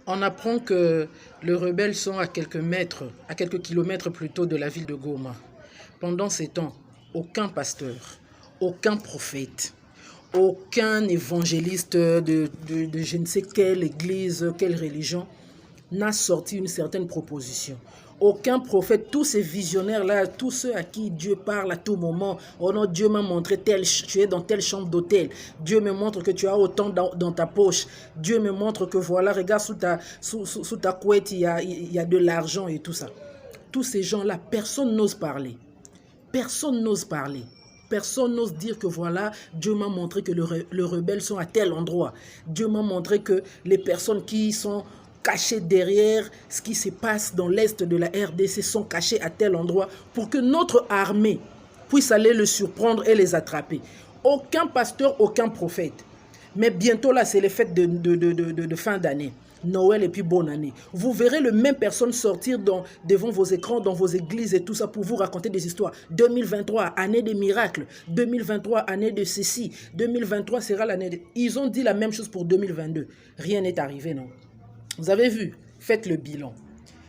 On apprend que les rebelles sont à quelques kilomètres plutôt de la ville de Goma. Pendant ces temps, aucun pasteur, aucun prophète, aucun évangéliste de je ne sais quelle église, quelle religion n'a sorti une certaine proposition. Aucun prophète, tous ces visionnaires-là, tous ceux à qui Dieu parle à tout moment, oh non, Dieu m'a montré tu es dans telle chambre d'hôtel, Dieu me montre que tu as autant dans ta poche, Dieu me montre que voilà, regarde sous ta couette, il y a de l'argent et tout ça. Tous ces gens-là, personne n'ose parler. Personne n'ose parler. Personne n'ose dire que voilà, Dieu m'a montré que les rebelles sont à tel endroit. Dieu m'a montré que les personnes qui sont cachées derrière ce qui se passe dans l'est de la RDC sont cachées à tel endroit pour que notre armée puisse aller le surprendre et les attraper. Aucun pasteur, aucun prophète. Mais bientôt là, c'est les fêtes de fin d'année. Noël et puis bonne année. Vous verrez les mêmes personnes sortir devant vos écrans, dans vos églises et tout ça pour vous raconter des histoires. 2023, année des miracles. 2023, année de ceci. 2023 sera l'année de... Ils ont dit la même chose pour 2022. Rien n'est arrivé, non? Vous avez vu? Faites le bilan.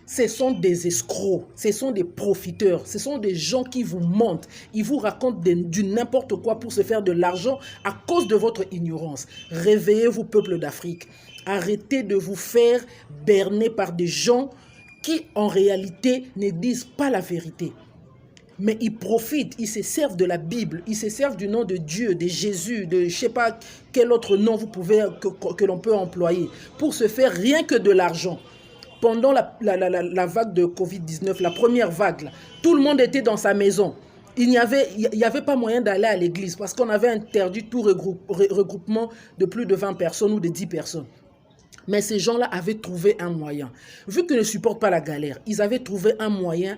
Ce sont des escrocs, ce sont des profiteurs, ce sont des gens qui vous mentent. Ils vous racontent du n'importe quoi pour se faire de l'argent à cause de votre ignorance. Réveillez-vous, peuple d'Afrique. Arrêtez de vous faire berner par des gens qui, en réalité, ne disent pas la vérité. Mais ils profitent, ils se servent de la Bible, ils se servent du nom de Dieu, de Jésus, de je ne sais pas quel autre nom que l'on peut employer, pour se faire rien que de l'argent. Pendant la vague de Covid-19, la première vague, là, tout le monde était dans sa maison. Il n'y avait pas moyen d'aller à l'église parce qu'on avait interdit tout regroupement de plus de 20 personnes ou de 10 personnes. Mais ces gens-là avaient trouvé un moyen. Vu qu'ils ne supportent pas la galère, ils avaient trouvé un moyen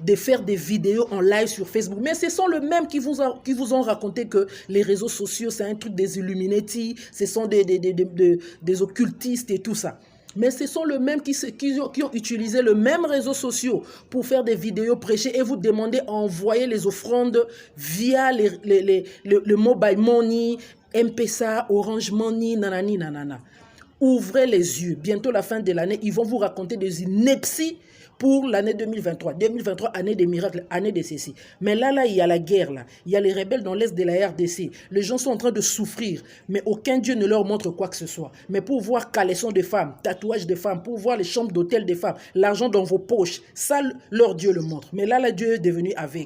de faire des vidéos en live sur Facebook. Mais ce sont les mêmes qui vous ont raconté que les réseaux sociaux, c'est un truc des Illuminati, ce sont des occultistes et tout ça. Mais ce sont les mêmes qui ont utilisé les mêmes réseaux sociaux pour faire des vidéos prêchées et vous demander à envoyer les offrandes via le mobile money, M-Pesa, Orange Money, nanani, nanana. Ouvrez les yeux. Bientôt la fin de l'année, ils vont vous raconter des inepties pour l'année 2023. 2023, année des miracles, année de ceci. Mais là, il y a la guerre, là. Il y a les rebelles dans l'est de la RDC. Les gens sont en train de souffrir, mais aucun Dieu ne leur montre quoi que ce soit. Mais pour voir caleçon de femmes, tatouage de femmes, pour voir les chambres d'hôtel des femmes, l'argent dans vos poches, ça, leur Dieu le montre. Mais là, Dieu est devenu aveugle.